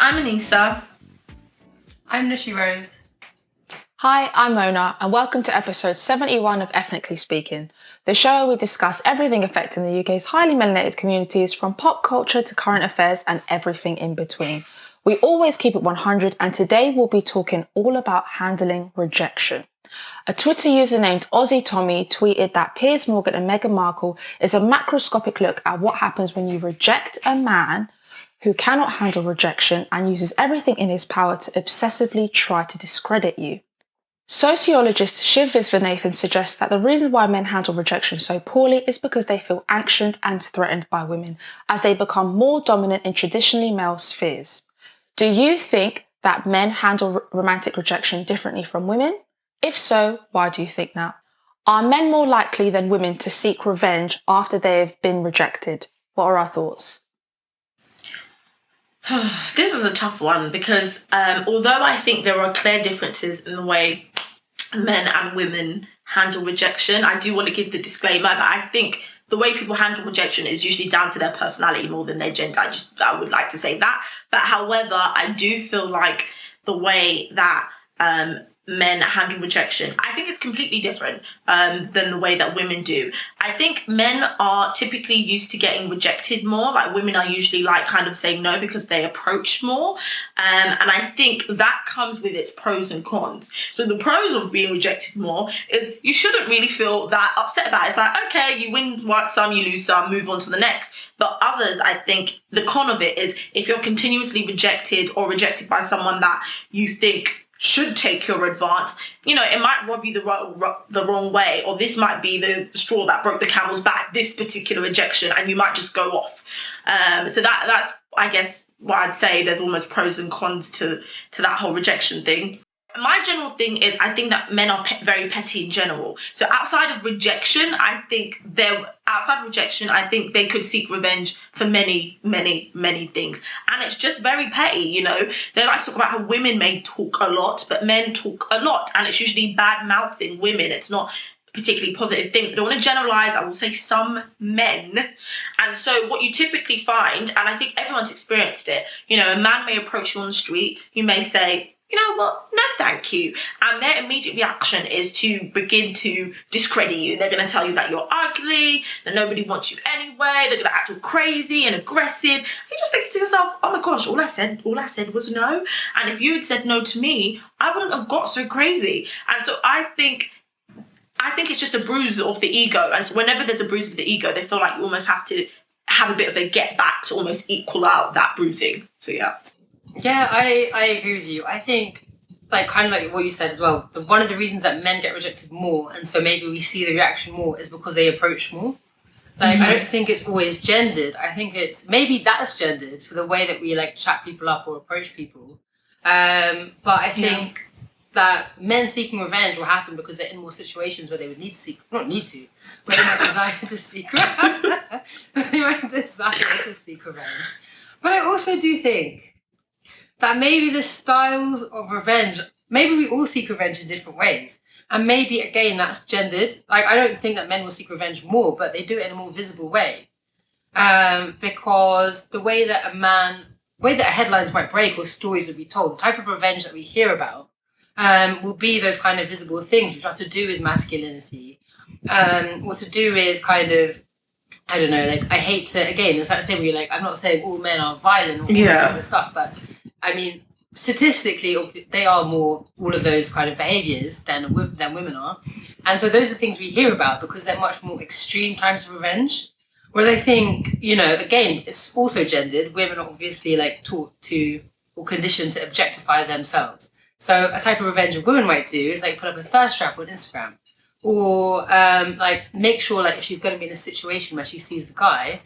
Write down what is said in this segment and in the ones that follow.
I'm Anissa. I'm Nushy Rose. Hi, I'm Monah, and welcome to episode 71 of Ethnically Speaking, the show where we discuss everything affecting the UK's highly melanated communities, from pop culture to current affairs and everything in between. We always keep it 100, and today we'll be talking all about handling rejection. A Twitter user named Aussie Tommy tweeted that Piers Morgan and Meghan Markle is a macroscopic look at what happens when you reject a man who cannot handle rejection and uses everything in his power to obsessively try to discredit you. Sociologist Shiv Viswanathan suggests that the reason why men handle rejection so poorly is because they feel anxious and threatened by women as they become more dominant in traditionally male spheres. Do you think that men handle romantic rejection differently from women? If so, why do you think that? Are men more likely than women to seek revenge after they have been rejected? What are our thoughts? This is a tough one because although I think there are clear differences in the way men and women handle rejection, I do want to give the disclaimer that I think the way people handle rejection is usually down to their personality more than their gender. I would like to say that. But however, I do feel like the way that men handle rejection, I think it's completely different than the way that women do. I think men are typically used to getting rejected more. Like women are usually like kind of saying no because they approach more. And I think that comes with its pros and cons. So the pros of being rejected more is you shouldn't really feel that upset about it. It's like, okay, you win some, you lose some, move on to the next. But others, I think the con of it is if you're continuously rejected or rejected by someone that you think should take your advance, you know, it might rub you the wrong way, or this might be the straw that broke the camel's back, this particular rejection, and you might just go off. So that's, I guess, what I'd say. There's almost pros and cons to that whole rejection thing. My general thing is I think that men are very petty in general. So outside of rejection, I think they could seek revenge for many, many, many things. And it's just very petty, you know. They like to talk about how women may talk a lot, but men talk a lot. And it's usually bad-mouthing women. It's not particularly positive things. I don't want to generalise. I will say some men. And so what you typically find, and I think everyone's experienced it, you know, a man may approach you on the street. You may say, you know what, no thank you. And their immediate reaction is to begin to discredit you. They're going to tell you that you're ugly, that nobody wants you anyway, they're going to act all crazy and aggressive. And you just think to yourself, oh my gosh, all I said was no. And if you had said no to me, I wouldn't have got so crazy. And so I think it's just a bruise of the ego. And so whenever there's a bruise of the ego, they feel like you almost have to have a bit of a get back to almost equal out that bruising. So yeah. Yeah, I agree with you. I think, like, kind of like what you said as well, one of the reasons that men get rejected more, and so maybe we see the reaction more, is because they approach more. Like, I don't think it's always gendered. I think maybe that's gendered to the way that we, like, chat people up or approach people. But I think that men seeking revenge will happen because they're in more situations where they would need to where they might desire to seek revenge. But I also do think that maybe the styles of revenge, maybe we all seek revenge in different ways. And maybe, again, that's gendered. Like, I don't think that men will seek revenge more, but they do it in a more visible way. Because the way that headlines might break or stories will be told, the type of revenge that we hear about will be those kind of visible things which have to do with masculinity, or to do with kind of, I don't know, like, I hate to, again, it's that thing where you're like, I'm not saying all men are violent or all that kind of stuff, but I mean, statistically, they are more all of those kind of behaviours than women are. And so those are things we hear about because they're much more extreme types of revenge. Whereas I think, you know, again, it's also gendered. Women are obviously like taught to or conditioned to objectify themselves. So a type of revenge a woman might do is like put up a thirst trap on Instagram, or like make sure like if she's going to be in a situation where she sees the guy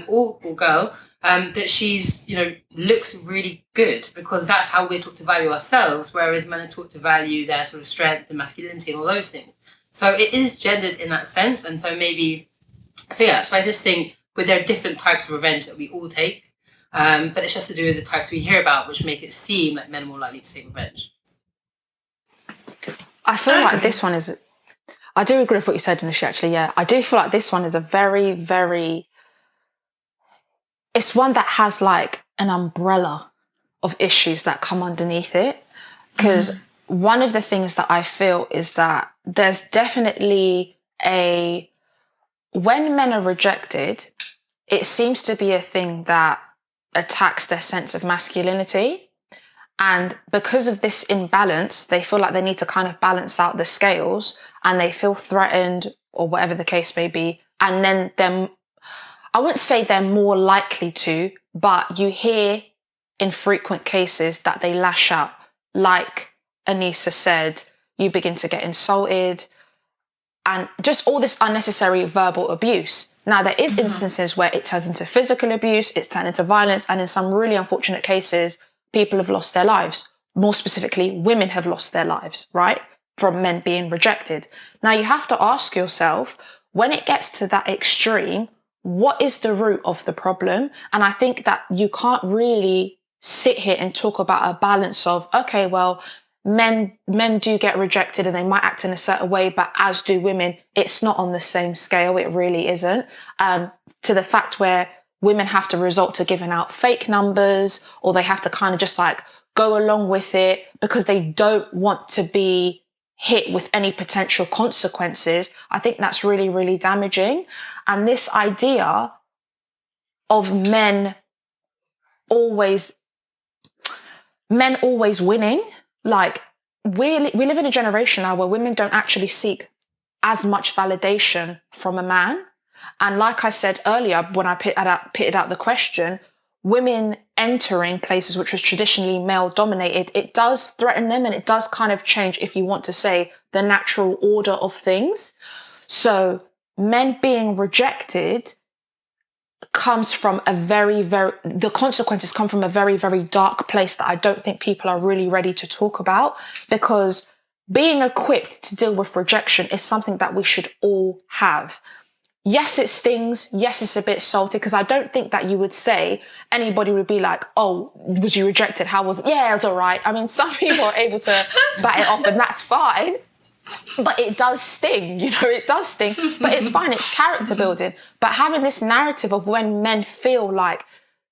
or girl, that she's, you know, looks really good, because that's how we're taught to value ourselves, whereas men are taught to value their sort of strength and masculinity and all those things. So it is gendered in that sense. And so so I just think there are different types of revenge that we all take, but it's just to do with the types we hear about, which make it seem like men are more likely to take revenge. I feel like this one is, I do agree with what you said, Nushy, actually, yeah. I do feel like this one is a very, very, it's one that has like an umbrella of issues that come underneath it. Because one of the things that I feel is that there's definitely when men are rejected, it seems to be a thing that attacks their sense of masculinity. And because of this imbalance, they feel like they need to kind of balance out the scales, and they feel threatened or whatever the case may be. And then I wouldn't say they're more likely to, but you hear in frequent cases that they lash out. Like Anissa said, you begin to get insulted and just all this unnecessary verbal abuse. Now, there is instances where it turns into physical abuse, it's turned into violence, and in some really unfortunate cases, people have lost their lives. More specifically, women have lost their lives, right? From men being rejected. Now, you have to ask yourself, when it gets to that extreme, what is the root of the problem? And I think that you can't really sit here and talk about a balance of, okay, well, men do get rejected and they might act in a certain way, but as do women. It's not on the same scale. It really isn't. To the fact where women have to resort to giving out fake numbers, or they have to kind of just like go along with it because they don't want to be hit with any potential consequences. I think that's really, really damaging. And this idea of men always winning, like we live in a generation now where women don't actually seek as much validation from a man. And like I said earlier, when I pitted out the question, women entering places which was traditionally male dominated, it does threaten them, and it does kind of change, if you want to say, the natural order of things. So men being rejected comes from the consequences come from a very, very dark place that I don't think people are really ready to talk about, because being equipped to deal with rejection is something that we should all have. Yes, it stings. Yes, it's a bit salty, because I don't think that you would say anybody would be like, oh, was you rejected? How was it? Yeah, it's all right. I mean, some people are able to bat it off, and that's fine. But it does sting, it does sting. But it's fine. It's character building. But having this narrative of when men feel like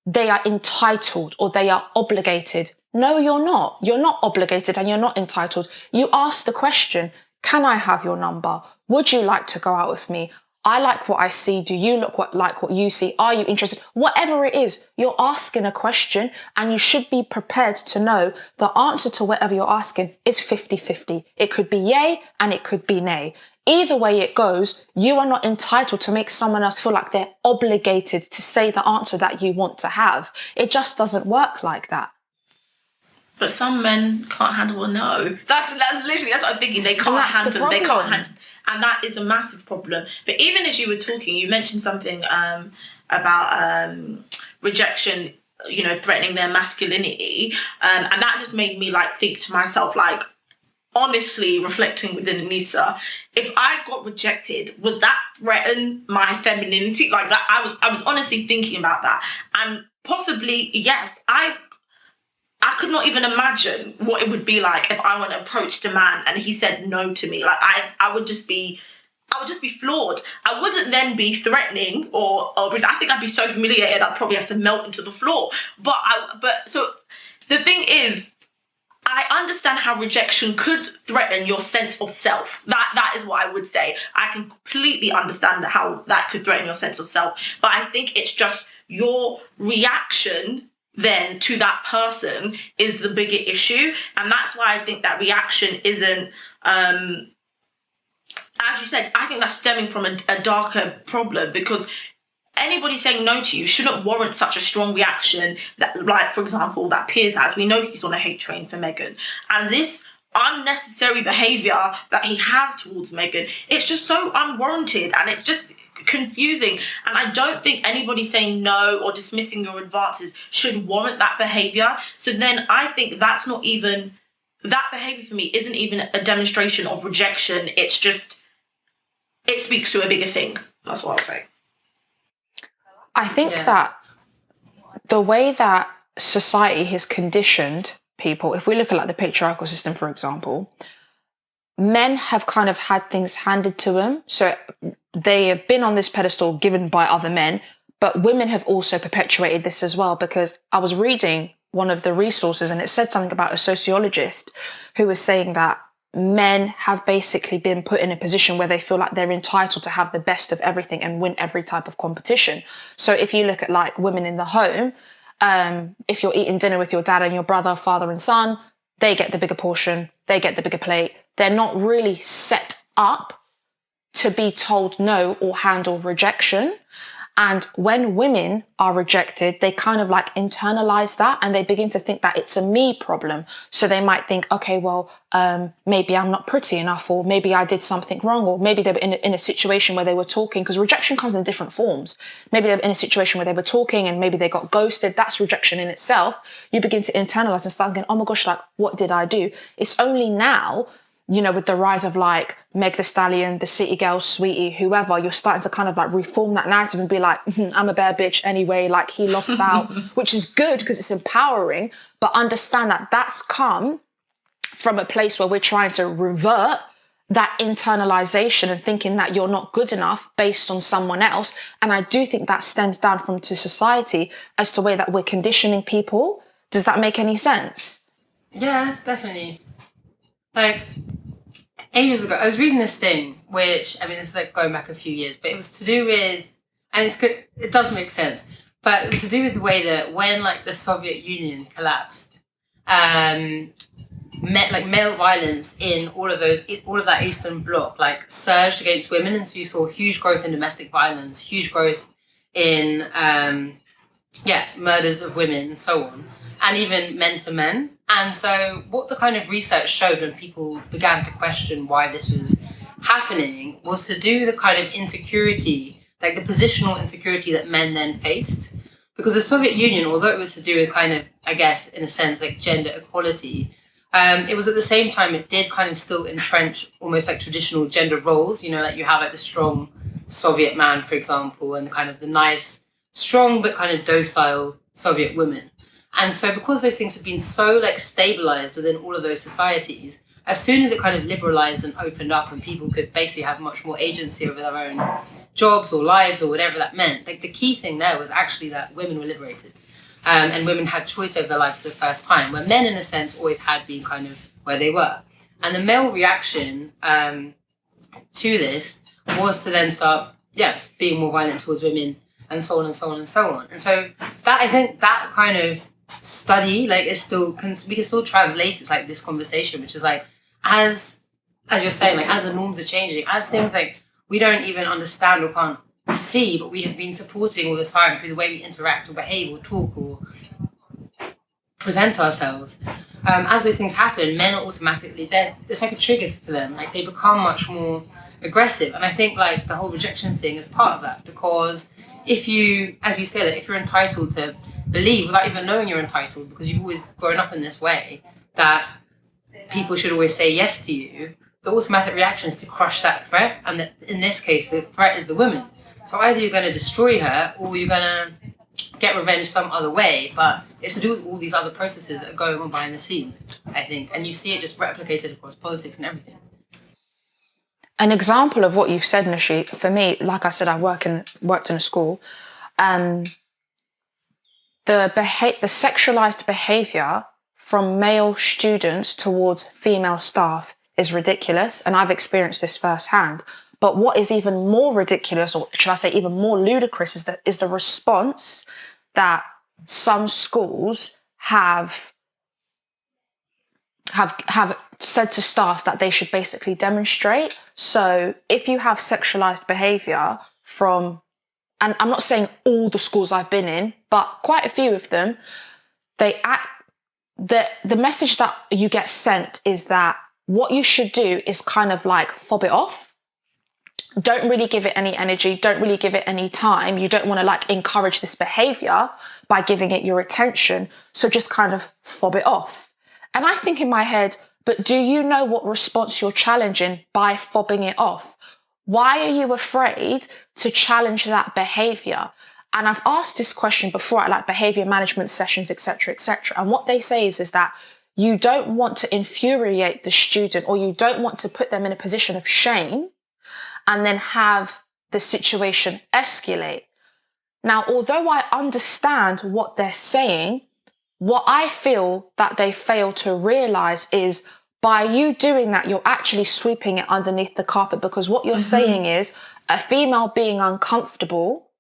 they are entitled or they are obligated. No, you're not. You're not obligated and you're not entitled. You ask the question, can I have your number? Would you like to go out with me? I like what I see. Do you like what you see? Are you interested? Whatever it is, you're asking a question, and you should be prepared to know the answer to whatever you're asking is 50-50. It could be yay and it could be nay. Either way it goes, you are not entitled to make someone else feel like they're obligated to say the answer that you want to have. It just doesn't work like that. But some men can't handle a no. That's what I'm thinking. They can't handle. They can't handle. And that is a massive problem. But even as you were talking, you mentioned something about rejection, threatening their masculinity. And that just made me think to myself, honestly reflecting within Anissa, if I got rejected, would that threaten my femininity? I was honestly thinking about that. And possibly, yes, I could not even imagine what it would be like if I went and approached a man and he said no to me. I would just be floored. I wouldn't then be threatening or because I think I'd be so humiliated I'd probably have to melt into the floor. So the thing is, I understand how rejection could threaten your sense of self. That is what I would say. I can completely understand how that could threaten your sense of self. But I think it's just your reaction then to that person is the bigger issue. And that's why I think that reaction isn't, as you said, I think that's stemming from a darker problem, because anybody saying no to you shouldn't warrant such a strong reaction that, for example, that Piers has. We know he's on a hate train for Meghan. And this unnecessary behaviour that he has towards Meghan, it's just so unwarranted, and it's just confusing. And I don't think anybody saying no or dismissing your advances should warrant that behaviour. So then I think that's not even, that behaviour for me isn't even a demonstration of rejection. It's just, it speaks to a bigger thing. That's what I'll say. I think that the way that society has conditioned people, if we look at the patriarchal system, for example, men have kind of had things handed to them. So they have been on this pedestal given by other men, but women have also perpetuated this as well, because I was reading one of the resources, and it said something about a sociologist who was saying that men have basically been put in a position where they feel like they're entitled to have the best of everything and win every type of competition. So if you look at like women in the home, if you're eating dinner with your dad and your brother, father and son, they get the bigger portion, they get the bigger plate. They're not really set up to be told no or handle rejection. And when women are rejected, they kind of like internalize that and they begin to think that it's a me problem. So they might think, okay, well, maybe I'm not pretty enough, or maybe I did something wrong, or maybe they were in a situation where they were talking, because rejection comes in different forms. Maybe they were in a situation where they were talking and maybe they got ghosted. That's rejection in itself. You begin to internalize and start thinking, oh my gosh, like, what did I do? It's only now, you know, with the rise of like Meg the Stallion, the City Girl, Sweetie, whoever, you're starting to kind of like reform that narrative and be like, I'm a bad bitch anyway, like he lost out, which is good because it's empowering, but understand that that's come from a place where we're trying to revert that internalization and thinking that you're not good enough based on someone else. And I do think that stems down from to society as the way that we're conditioning people. Does that make any sense? Yeah, definitely. Like, ages ago, I was reading this thing, which, I mean, it's like going back a few years, but it was to do with, and it's good, it does make sense, but it was to do with the way that when, like, the Soviet Union collapsed, male violence in all of that Eastern Bloc, like, surged against women, and so you saw huge growth in domestic violence, huge growth in, murders of women, and so on, and even men to men. And so what the kind of research showed when people began to question why this was happening was to do with the kind of insecurity, like the positional insecurity that men then faced. Because the Soviet Union, although it was to do with kind of, I guess, in a sense, like gender equality, it was at the same time, it did kind of still entrench almost like traditional gender roles, you know, like you have like the strong Soviet man, for example, and kind of the nice, strong, but kind of docile Soviet woman. And so because those things have been so like stabilized within all of those societies, as soon as it kind of liberalized and opened up and people could basically have much more agency over their own jobs or lives or whatever that meant, like the key thing there was actually that women were liberated. And women had choice over their lives for the first time, where men, in a sense, always had been kind of where they were. And the male reaction to this was to then start, being more violent towards women and so on and so on and so on. And so that, I think that kind of study, like, is still, we can still translate it like this conversation, which is like, as you're saying, like, as the norms are changing, as things like we don't even understand or can't see, but we have been supporting all the time through the way we interact or behave or talk or present ourselves. As those things happen, men are automatically, it's like a trigger for them. Like, they become much more aggressive. And I think, like, the whole rejection thing is part of that, because if you, as you say, that if you're entitled to believe without even knowing you're entitled, because you've always grown up in this way, that people should always say yes to you, the automatic reaction is to crush that threat. And that, in this case, the threat is the woman. So either you're going to destroy her or you're going to get revenge some other way. But it's to do with all these other processes that are going on behind the scenes, I think. And you see it just replicated across politics and everything. An example of what you've said, Nushy, for me, like I said, I worked in a school. The sexualized behaviour from male students towards female staff is ridiculous, and I've experienced this firsthand. But what is even more ridiculous, or should I say even more ludicrous, is the response that some schools have said to staff that they should basically demonstrate. So if you have sexualized behaviour from, and I'm not saying all the schools I've been in, but quite a few of them, the message that you get sent is that what you should do is kind of like fob it off. Don't really give it any energy. Don't really give it any time. You don't want to like encourage this behavior by giving it your attention. So just kind of fob it off. And I think in my head, but do you know what response you're challenging by fobbing it off? Why are you afraid to challenge that behavior? And I've asked this question before at like behavior management sessions, etc., etc. And what they say is that you don't want to infuriate the student, or you don't want to put them in a position of shame and then have the situation escalate. Now, although I understand what they're saying, what I feel that they fail to realize is by you doing that, you're actually sweeping it underneath the carpet, because what you're saying is a female being uncomfortable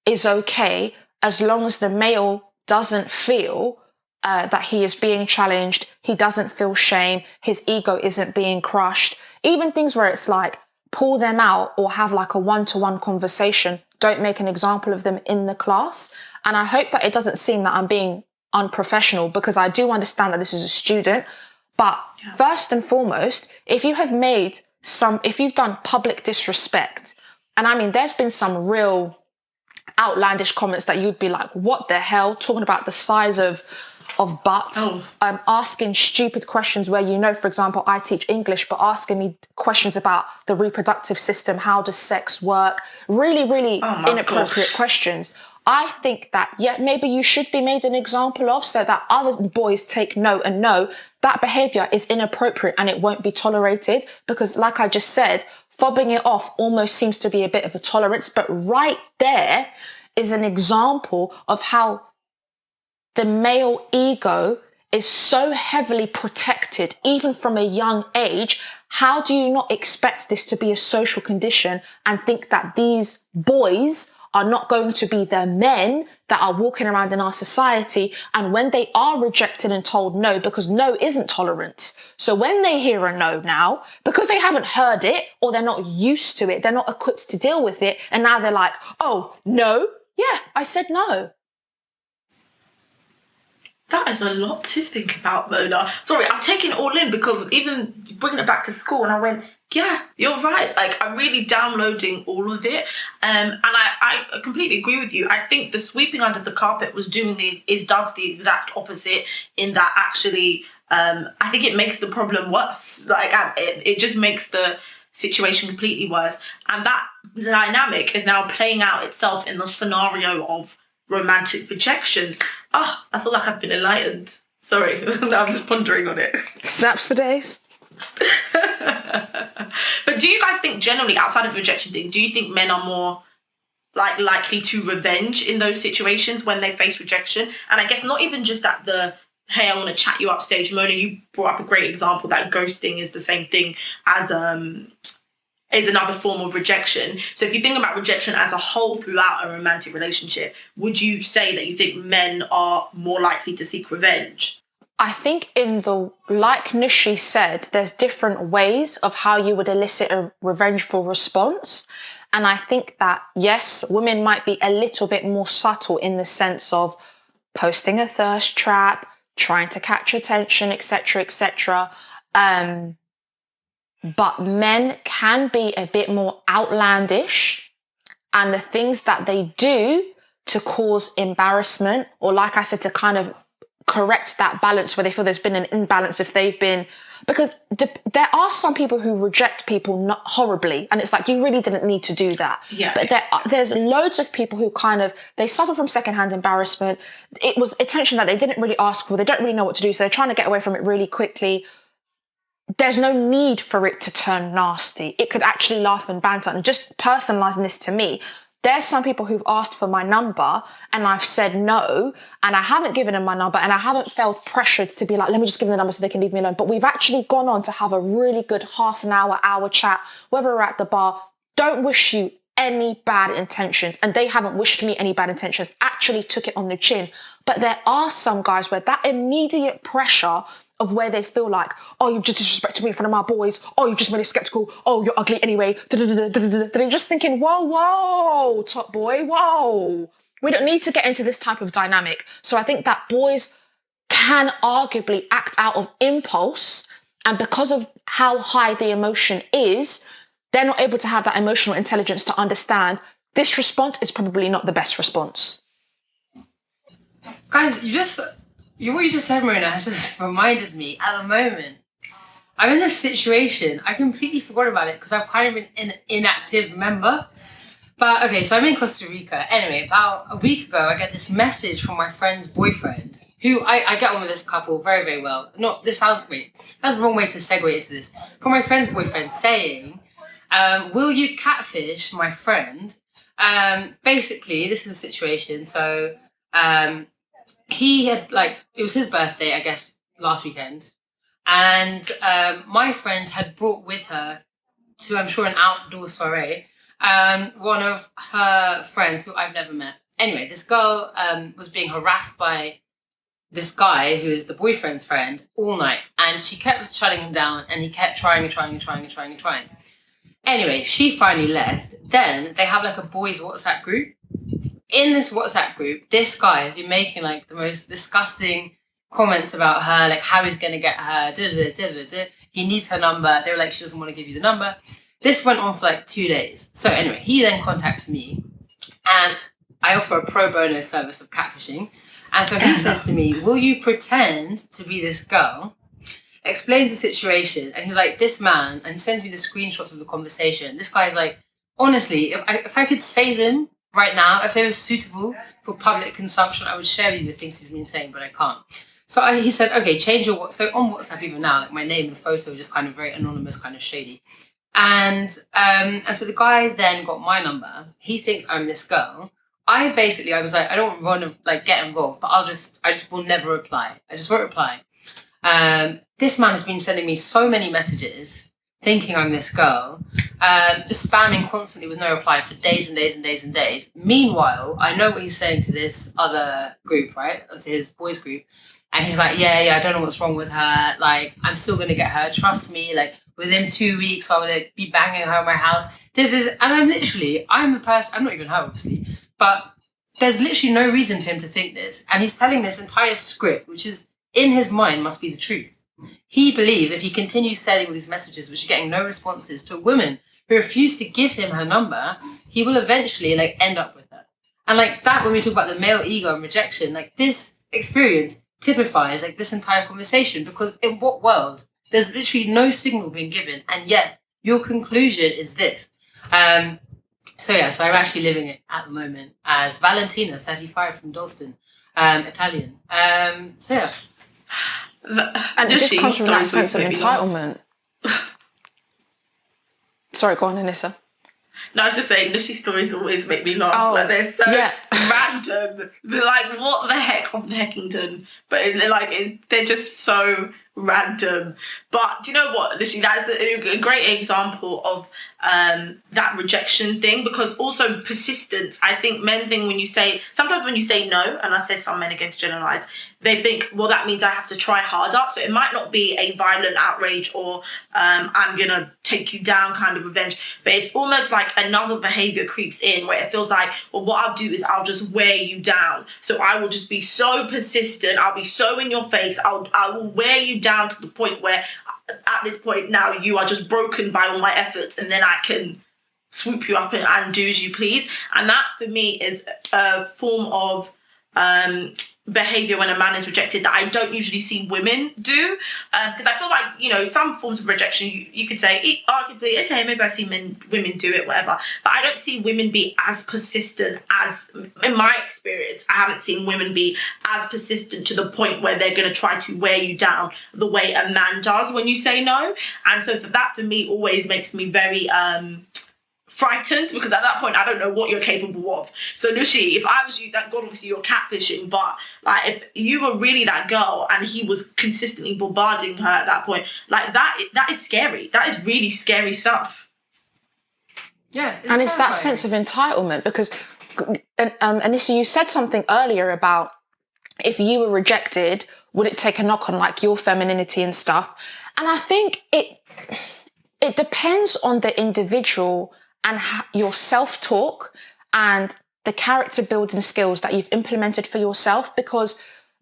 is okay as long as the male doesn't feel that he is being challenged, he doesn't feel shame, his ego isn't being crushed. Even things where it's like, pull them out or have like a one-to-one conversation. Don't make an example of them in the class. And I hope that it doesn't seem that I'm being unprofessional, because I do understand that this is a student. But first and foremost, if you've done public disrespect, and I mean, there's been some real outlandish comments that you'd be like, what the hell? Talking about the size of butts, asking stupid questions where, for example, I teach English, but asking me questions about the reproductive system, how does sex work? Really, really inappropriate questions. I think that, maybe you should be made an example of, so that other boys take note and know that behaviour is inappropriate and it won't be tolerated. Because like I just said, fobbing it off almost seems to be a bit of a tolerance. But right there is an example of how the male ego is so heavily protected, even from a young age. How do you not expect this to be a social condition and think that these boys are not going to be the men that are walking around in our society? And when they are rejected and told no, because no isn't tolerant. So when they hear a no now, because they haven't heard it or they're not used to it, they're not equipped to deal with it. And now they're like, oh, no, yeah, I said no. That is a lot to think about, Monah. Sorry, I'm taking it all in, because even bringing it back to school, and I went, yeah, you're right. Like, I'm really downloading all of it. And I completely agree with you. I think the sweeping under the carpet does the exact opposite, in that actually, I think it makes the problem worse. Like, it just makes the situation completely worse. And that dynamic is now playing out itself in the scenario of romantic rejections. I feel like I've been enlightened. Sorry, I'm just pondering on it. Snaps for days. But do you guys think, generally, outside of the rejection thing, do you think men are more likely to revenge in those situations when they face rejection? And I guess not even just at the, hey, I want to chat you up stage. Monah, you brought up a great example that ghosting is the same thing as is another form of rejection. So if you think about rejection as a whole throughout a romantic relationship, would you say that you think men are more likely to seek revenge? I think like Nushy said, there's different ways of how you would elicit a revengeful response. And I think that, yes, women might be a little bit more subtle in the sense of posting a thirst trap, trying to catch attention, etc., etc. But men can be a bit more outlandish, and the things that they do to cause embarrassment, or like I said, to kind of correct that balance where they feel there's been an imbalance, if they've been, because there are some people who reject people not horribly, and it's like, you really didn't need to do that. Yeah. But there's loads of people who they suffer from secondhand embarrassment. It was attention that they didn't really ask for. They don't really know what to do, so they're trying to get away from it really quickly. There's no need for it to turn nasty. It could actually laugh and banter. And just personalising this to me, there's some people who've asked for my number and I've said no, and I haven't given them my number, and I haven't felt pressured to be like, let me just give them the number so they can leave me alone. But we've actually gone on to have a really good half an hour chat, whether we're at the bar. Don't wish you any bad intentions, and they haven't wished me any bad intentions, actually took it on the chin. But there are some guys where that immediate pressure of where they feel like, oh, you've just disrespected me in front of my boys, oh, you've just made me skeptical, oh, you're ugly anyway, they're just thinking, whoa, top boy, whoa. We don't need to get into this type of dynamic. So I think that boys can arguably act out of impulse, and because of how high the emotion is, they're not able to have that emotional intelligence to understand this response is probably not the best response. Guys, what you just said, Marina, has just reminded me, at the moment, I'm in this situation. I completely forgot about it because I've kind of been an inactive member. But okay, so I'm in Costa Rica. Anyway, about a week ago, I get this message from my friend's boyfriend, who I get on with this couple very, very well. This sounds great. That's the wrong way to segue into this. From my friend's boyfriend saying, will you catfish my friend? Basically, this is the situation. So, he had it was his birthday, I guess, last weekend. And my friend had brought with her to, I'm sure, an outdoor soiree, one of her friends who I've never met. Anyway, this girl was being harassed by this guy who is the boyfriend's friend all night. And she kept shutting him down and he kept trying. Anyway, she finally left. Then they have a boys' WhatsApp group. In this WhatsApp group, this guy has been making the most disgusting comments about her, how he's going to get her, he needs her number. They were she doesn't want to give you the number. This went on for 2 days. So anyway, he then contacts me and I offer a pro bono service of catfishing. And so he says to me, will you pretend to be this girl? Explains the situation. And he's this man, and he sends me the screenshots of the conversation. This guy's honestly, if I could say them right now, if they were suitable for public consumption, I would share with you the things he's been saying, but I can't. So he said, okay, change your WhatsApp. So on WhatsApp even now, my name and photo are just kind of very anonymous, kind of shady. And so the guy then got my number. He thinks I'm this girl. I was I don't want to get involved, but I just will never reply. I just won't reply. This man has been sending me so many messages thinking I'm this girl, just spamming constantly with no reply for days and days and days and days. Meanwhile, I know what he's saying to this other group, right? To his boys group. And he's yeah, I don't know what's wrong with her. I'm still going to get her. Trust me. Within 2 weeks, I'll be banging her in my house. And I'm the person, I'm not even her, obviously, but there's literally no reason for him to think this. And he's telling this entire script, which is in his mind must be the truth. He believes if he continues sending all these messages, which are getting no responses, to a woman who refused to give him her number, he will eventually end up with her. And that, when we talk about the male ego and rejection, this experience typifies this entire conversation, because in what world there's literally no signal being given, and yet your conclusion is this. So I'm actually living it at the moment as Valentina, 35, from Dalston, Italian. And it just comes from that sense of entitlement. Sorry, go on, Anissa. No, I was just saying, Nushy stories always make me laugh. They're so random. They're what the heck of the Heckington? But they're just so random. But do you know what, Nushy? That's a great example of that rejection thing, because also persistence. I think men think sometimes when you say no, and I say some men, again to generalise, they think, well, that means I have to try harder. So it might not be a violent outrage or I'm going to take you down kind of revenge, but it's almost another behaviour creeps in where it feels well, what I'll do is I'll just wear you down. So I will just be so persistent. I'll be so in your face. I will wear you down to the point where at this point now you are just broken by all my efforts, and then I can swoop you up and do as you please. And that for me is a form of behaviour when a man is rejected that I don't usually see women do, because I feel some forms of rejection you could say, arguably, okay, maybe I see women do it, whatever, but I don't see women be as persistent as, in my experience, I haven't seen women be as persistent to the point where they're going to try to wear you down the way a man does when you say no. And so for me always makes me very frightened, because at that point I don't know what you're capable of. So Nushy, if I was you, that God, obviously you're catfishing, but if you were really that girl and he was consistently bombarding her at that point, that is scary. That is really scary stuff. Yeah, it's that sense of entitlement, because Anissa, you said something earlier about if you were rejected, would it take a knock on your femininity and stuff? And I think it depends on the individual and your self-talk and the character building skills that you've implemented for yourself, because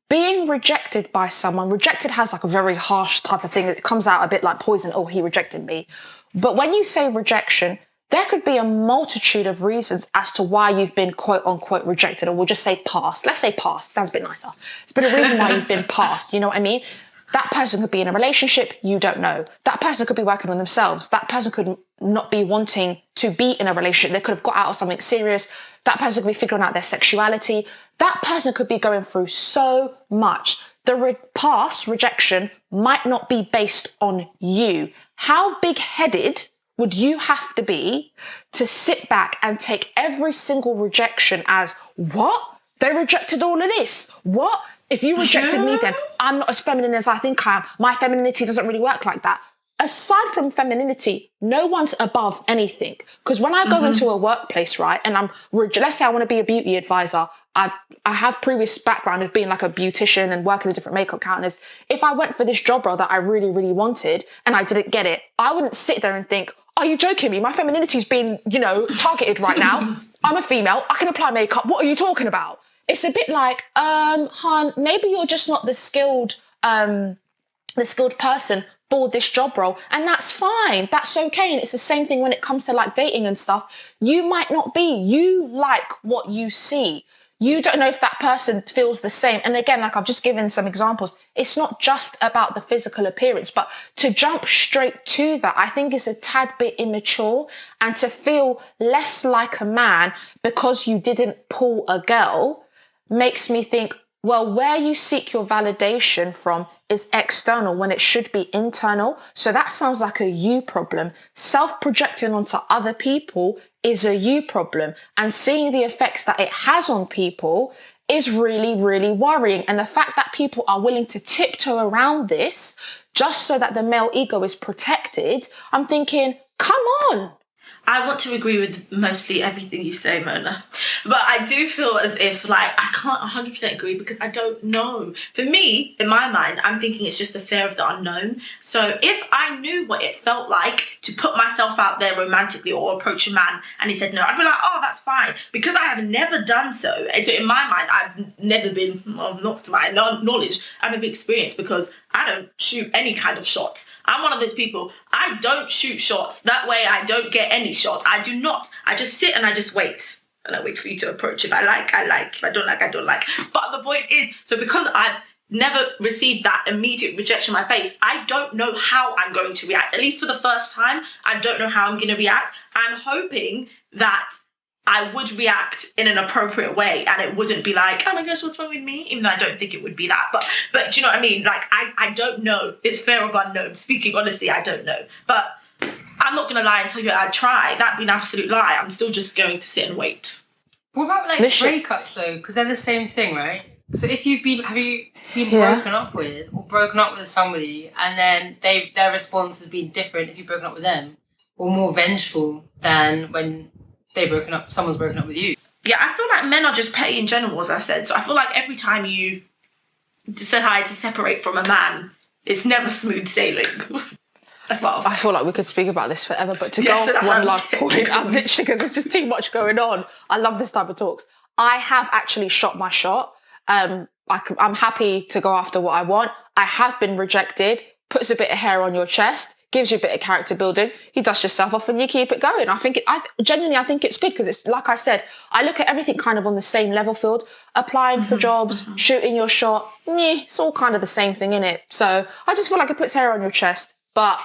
being rejected by someone, rejected has a very harsh type of thing. It comes out a bit like poison. Oh, he rejected me. But when you say rejection, there could be a multitude of reasons as to why you've been quote unquote rejected, or we'll just say passed. Let's say passed. Sounds a bit nicer. It's been a reason why you've been passed. You know what I mean? That person could be in a relationship, you don't know. That person could be working on themselves. That person could not be wanting to be in a relationship. They could have got out of something serious. That person could be figuring out their sexuality. That person could be going through so much. The past rejection might not be based on you. How big-headed would you have to be to sit back and take every single rejection as, what? They rejected all of this? What? If you rejected me, then I'm not as feminine as I think I am. My femininity doesn't really work like that. Aside from femininity, no one's above anything. Because when I go into a workplace, right, and let's say I want to be a beauty advisor, I have previous background of being like a beautician and working with different makeup counters. If I went for this job role that I really, really wanted and I didn't get it, I wouldn't sit there and think, are you joking me? My femininity's being, targeted right now. I'm a female. I can apply makeup. What are you talking about? It's a bit like, hon, maybe you're just not the skilled person for this job role, and that's fine. That's okay. And it's the same thing when it comes to like dating and stuff. You might not be. You like what you see. You don't know if that person feels the same. And again, like I've just given some examples, it's not just about the physical appearance, but to jump straight to that, I think is a tad bit immature, and to feel less like a man because you didn't pull a girl makes me think, well, where you seek your validation from is external when it should be internal. So that sounds like a you problem. Self-projecting onto other people is a you problem. And seeing the effects that it has on people is really, really worrying. And the fact that people are willing to tiptoe around this just so that the male ego is protected, I'm thinking, come on. I want to agree with mostly everything you say, Monah. But I do feel as if, like, I can't 100% agree because I don't know. For me, in my mind, I'm thinking it's just the fear of the unknown. So if I knew what it felt like to put myself out there romantically or approach a man and he said no, I'd be like, oh, that's fine. Because I have never done so. And so in my mind, I've never been, well, not to my knowledge, I've never experienced, because I don't shoot any kind of shots. I'm one of those people, I don't shoot shots. That way I don't get any shots. I do not. I just sit and I just wait. And I wait for you to approach. If I like, I like. If I don't like, I don't like. But the point is, so because I've never received that immediate rejection in my face, I don't know how I'm going to react. At least for the first time, I don't know how I'm going to react. I'm hoping that I would react in an appropriate way and it wouldn't be like, oh my gosh, what's wrong with me? Even though I don't think it would be that. But do you know what I mean? Like, I don't know. It's fear of unknown. Speaking honestly, I don't know. But I'm not going to lie and tell you I'd try. That'd be an absolute lie. I'm still just going to sit and wait. What about like breakups though? Because they're the same thing, right? So if have you been broken up with or broken up with somebody and then their response has been different if you've broken up with them, or more vengeful than when someone's broken up with you? Yeah, I feel like men are just petty in general, as I said. So I feel like every time you decide to separate from a man, it's never smooth sailing. That's what I feel like we could speak about this forever, but to go on one last point, I'm literally, because there's just too much going on. I love this type of talks. I have actually shot my shot. I'm happy to go after what I want. I have been rejected, puts a bit of hair on your chest, gives you a bit of character building. You dust yourself off and you keep it going. I genuinely think it's good because it's, like I said, I look at everything kind of on the same level field. Applying for jobs, shooting your shot, it's all kind of the same thing, innit? So I just feel like it puts hair on your chest. But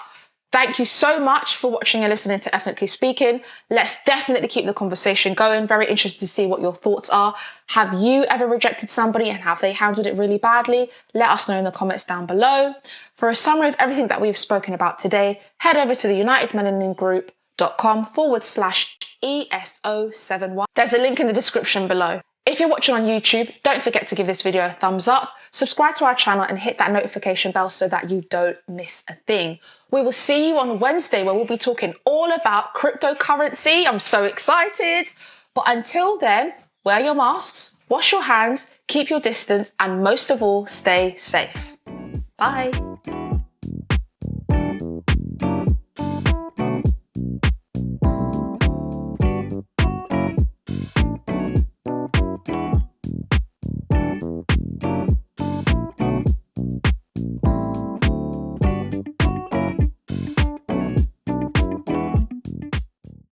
thank you so much for watching and listening to Ethnically Speaking. Let's definitely keep the conversation going. Very interested to see what your thoughts are. Have you ever rejected somebody and have they handled it really badly? Let us know in the comments down below. For a summary of everything that we've spoken about today, head over to the unitedmelaningroup.com/ESO71. There's a link in the description below. If you're watching on YouTube, don't forget to give this video a thumbs up, subscribe to our channel and hit that notification bell so that you don't miss a thing. We will see you on Wednesday where we'll be talking all about cryptocurrency. I'm so excited. But until then, wear your masks, wash your hands, keep your distance, and most of all, stay safe. Bye.